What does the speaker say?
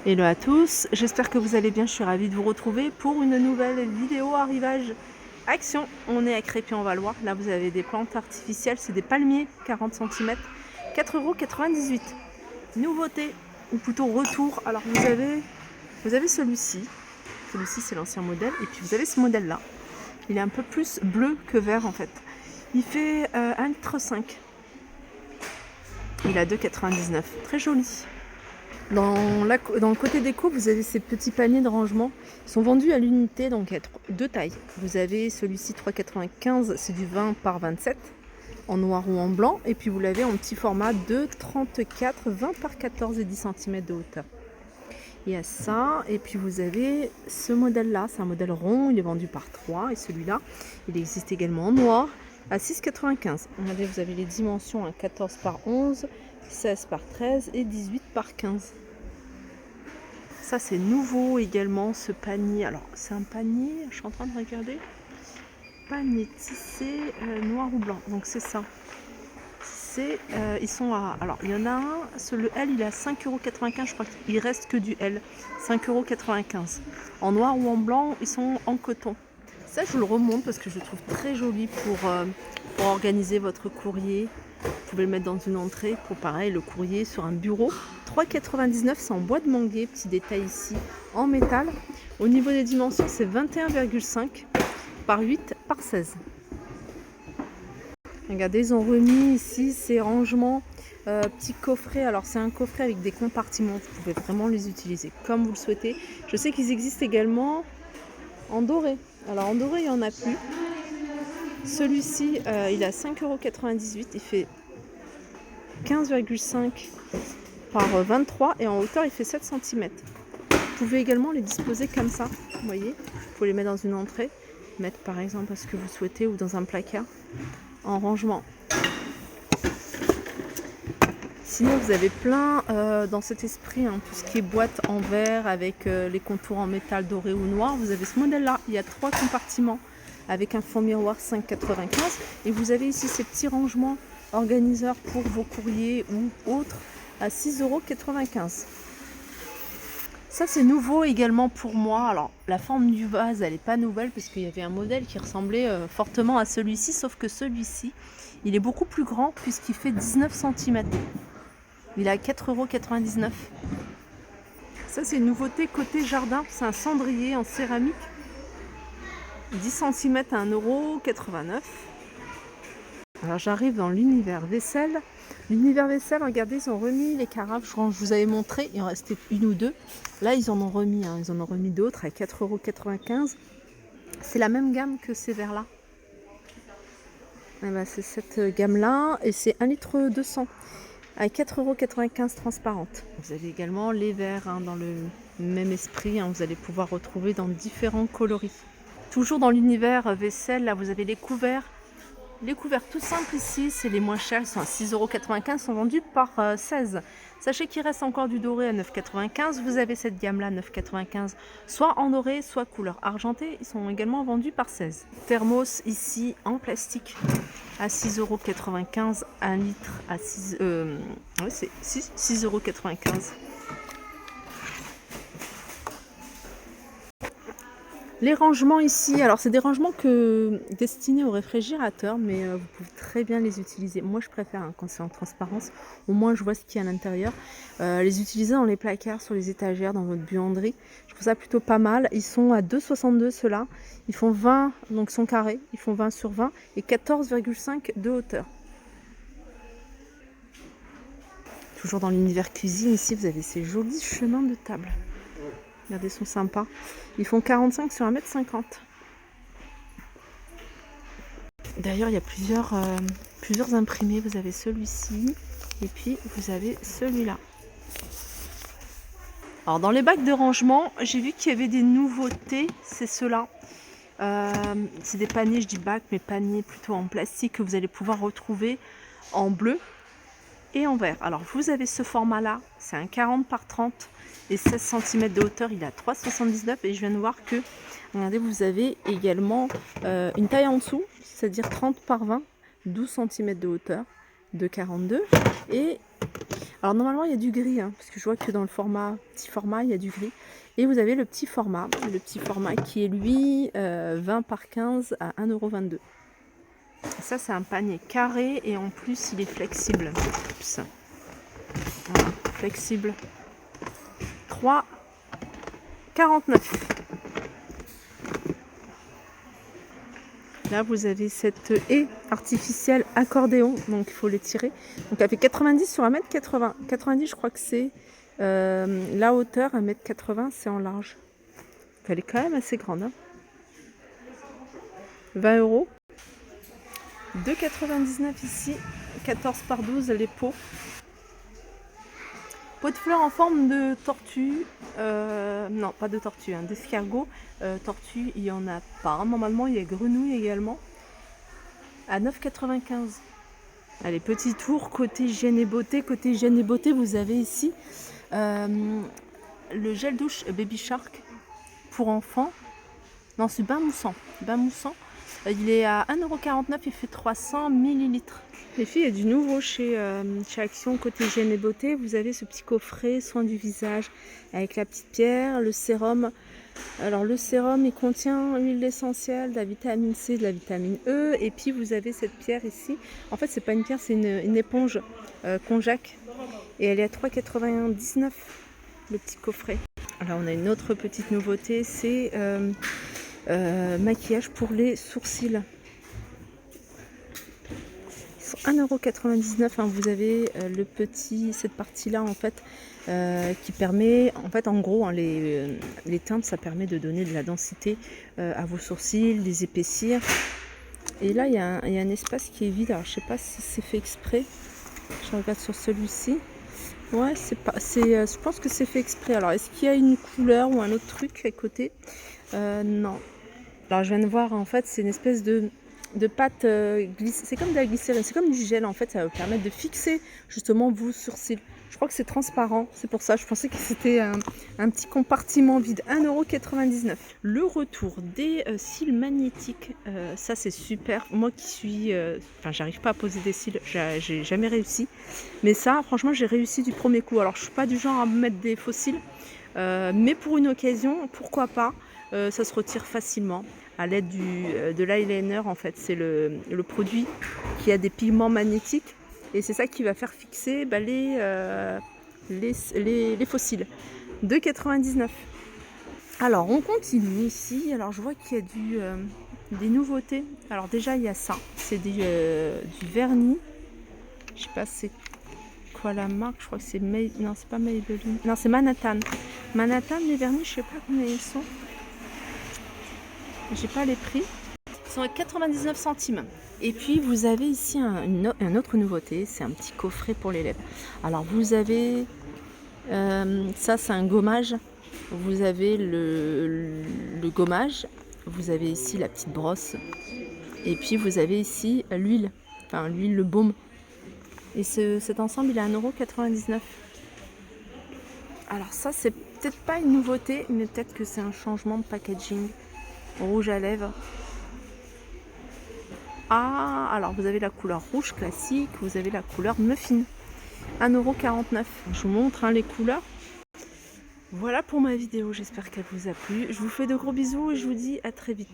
Hello à tous, j'espère que vous allez bien, je suis ravie de vous retrouver pour une nouvelle vidéo arrivage action. On est à Crépy-en-Valois, là vous avez des plantes artificielles, c'est des palmiers 40 cm, 4,98 €. Nouveauté, ou plutôt retour, alors vous avez celui-ci c'est l'ancien modèle, et puis vous avez ce modèle là, il est un peu plus bleu que vert en fait. Il fait 1,5 litre, il a 2,99 €, très joli. Dans le côté déco, vous avez ces petits paniers de rangement. Ils sont vendus à l'unité, donc à deux tailles. Vous avez celui-ci 3,95 €, c'est du 20 par 27, en noir ou en blanc. Et puis vous l'avez en petit format de 34, 20 par 14 et 10 cm de hauteur. Il y a ça, et puis vous avez ce modèle-là, c'est un modèle rond, il est vendu par 3. Et celui-là, il existe également en noir, à 6,95 €. Regardez, vous avez les dimensions à 14 par 11, 16 par 13 et 18 par 15. Ça c'est nouveau également, ce panier. Alors c'est un panier, je suis en train de regarder, panier tissé noir ou blanc, donc c'est ça. Ils sont à, alors il y en a un, le L il est à 5,95 €, je crois qu'il reste que du L, 5,95 €. En noir ou en blanc, ils sont en coton. Ça je le remonte parce que je le trouve très joli pour organiser votre courrier. Vous pouvez le mettre dans une entrée pour pareil le courrier sur un bureau. 3,99 €, c'est en bois de manguier, petit détail ici en métal. Au niveau des dimensions, c'est 21,5 par 8 par 16. Regardez, ils ont remis ici ces rangements, petits coffrets. Alors c'est un coffret avec des compartiments, vous pouvez vraiment les utiliser comme vous le souhaitez. Je sais qu'ils existent également en doré. Alors en doré, il n'y en a plus. Celui-ci, il est à 5,98 €, il fait 15,5 par 23 et en hauteur il fait 7 cm. Vous pouvez également les disposer comme ça, vous voyez, vous pouvez les mettre dans une entrée, mettre par exemple à ce que vous souhaitez, ou dans un placard en rangement. Sinon vous avez plein dans cet esprit, hein, tout ce qui est boîte en verre avec les contours en métal doré ou noir. Vous avez ce modèle là, il y a 3 compartiments avec un fond miroir 5,95 €, et vous avez ici ces petits rangements organiseurs pour vos courriers ou autres à 6,95 €. Ça c'est nouveau également pour moi. Alors la forme du vase elle n'est pas nouvelle parce qu'il y avait un modèle qui ressemblait fortement à celui-ci, sauf que celui-ci il est beaucoup plus grand puisqu'il fait 19 cm. Il est à 4,99 €. Ça c'est une nouveauté côté jardin, c'est un cendrier en céramique, 10 cm à 1,89 €. Alors j'arrive dans l'univers vaisselle. L'univers vaisselle, regardez, ils ont remis les carafes. Je vous avais montré, il en restait une ou deux. Là, ils en ont remis, hein, ils en ont remis d'autres à 4,95 €. C'est la même gamme que ces verres-là. Eh ben, c'est cette gamme-là et c'est 1,2 litre à 4,95 € transparente. Vous avez également les verres, hein, dans le même esprit, hein, vous allez pouvoir retrouver dans différents coloris. Toujours dans l'univers vaisselle, là vous avez les couverts. Les couverts tout simples ici, c'est les moins chers, ils sont à 6,95 €, sont vendus par 16. Sachez qu'il reste encore du doré à 9,95 €. Vous avez cette gamme-là, 9,95 €, soit en doré, soit couleur argentée. Ils sont également vendus par 16. Thermos ici en plastique à 6,95 €, 1 litre à 6,95 €. Les rangements ici, alors c'est des rangements destinés au réfrigérateur, mais vous pouvez très bien les utiliser. Moi je préfère, hein, quand c'est en transparence, au moins je vois ce qu'il y a à l'intérieur. Les utiliser dans les placards, sur les étagères, dans votre buanderie, je trouve ça plutôt pas mal. Ils sont à 2,62 € ceux-là, ils font 20, donc sont carrés, ils font 20 sur 20 et 14,5 de hauteur. Toujours dans l'univers cuisine, ici vous avez ces jolis chemins de table. Regardez, ils sont sympas. Ils font 45 sur 1,50 m. D'ailleurs, il y a plusieurs imprimés. Vous avez celui-ci et puis vous avez celui-là. Alors, dans les bacs de rangement, j'ai vu qu'il y avait des nouveautés. C'est ceux-là. C'est des paniers, je dis bacs, mais paniers plutôt en plastique que vous allez pouvoir retrouver en bleu et en vert. Alors, vous avez ce format-là. C'est un 40 par 30. Et 16 cm de hauteur, il a 3,79 € et je viens de voir que, regardez, vous avez également une taille en dessous, c'est-à-dire 30 par 20, 12 cm de hauteur, de 42. Et Alors normalement il y a du gris, hein, parce que je vois que dans le petit format il y a du gris. Et vous avez le petit format qui est lui 20 par 15 à 1,22 €. Ça c'est un panier carré et en plus il est flexible. Oups. Voilà, flexible. 3,49 €. Là, vous avez cette haie artificielle accordéon, donc il faut les tirer. Donc elle fait 90 sur 1,80 m. 90, je crois que c'est la hauteur, 1,80 m, c'est en large. Donc, elle est quand même assez grande. Hein. 20 €. 2,99 € ici. 14 par 12, les pots. Pot de fleurs en forme de tortue. Non, pas de tortue, hein, d'escargot. Tortue, il n'y en a pas. Normalement, il y a grenouille également. À 9,95 €. Allez, petit tour côté hygiène et beauté. Côté hygiène et beauté, vous avez ici le gel douche Baby Shark pour enfants. Non, c'est bain moussant. Bain moussant. Il est à 1,49 €. Il fait 300 ml. Les filles, il y a du nouveau chez Action côté hygiène et beauté. Vous avez ce petit coffret soin du visage avec la petite pierre, le sérum. Alors le sérum, il contient l'huile essentielle, de la vitamine C, de la vitamine E. Et puis vous avez cette pierre ici. En fait, c'est pas une pierre, c'est une éponge Conjac. Et elle est à 3,99 € le petit coffret. Alors on a une autre petite nouveauté, c'est maquillage pour les sourcils. 1,99 €, hein, vous avez cette partie là en fait qui permet, en fait en gros hein, les teintes, ça permet de donner de la densité à vos sourcils, les épaissir. Et là il y a un espace qui est vide, alors je sais pas si c'est fait exprès, je regarde sur celui-ci. Ouais, je pense que c'est fait exprès. Alors est-ce qu'il y a une couleur ou un autre truc à côté? Non. Alors je viens de voir, en fait c'est une espèce de pâte glisse, c'est comme de la glycérine, c'est comme du gel en fait, ça va vous permettre de fixer justement vos sourcils. Je crois que c'est transparent, c'est pour ça, je pensais que c'était un petit compartiment vide. 1,99 €. Le retour des cils magnétiques, ça c'est super. Moi qui suis, enfin j'arrive pas à poser des cils, j'ai jamais réussi. Mais ça franchement j'ai réussi du premier coup. Alors je suis pas du genre à me mettre des faux cils, mais pour une occasion, pourquoi pas. Ça se retire facilement à l'aide de l'eyeliner. En fait, c'est le produit qui a des pigments magnétiques et c'est ça qui va faire fixer les fossiles. 2,99 €. Alors on continue ici. Alors je vois qu'il y a des nouveautés. Alors déjà il y a ça, c'est du vernis. Je sais pas c'est quoi la marque. Je crois que c'est non, c'est pas Maybelline. Non, c'est Manhattan. Manhattan, les vernis, je sais pas combien ils sont. J'ai pas les prix. Ils sont à 99 centimes. Et puis vous avez ici une autre nouveauté, c'est un petit coffret pour les lèvres. Alors vous avez ça, c'est un gommage. Vous avez le gommage. Vous avez ici la petite brosse. Et puis vous avez ici l'huile. Enfin l'huile, le baume. Et cet ensemble il est à 1,99 €. Alors ça c'est peut-être pas une nouveauté, mais peut-être que c'est un changement de packaging. Rouge à lèvres. Ah, alors vous avez la couleur rouge classique, vous avez la couleur muffin. 1,49 €. Je vous montre hein, les couleurs. Voilà pour ma vidéo, j'espère qu'elle vous a plu. Je vous fais de gros bisous et je vous dis à très vite.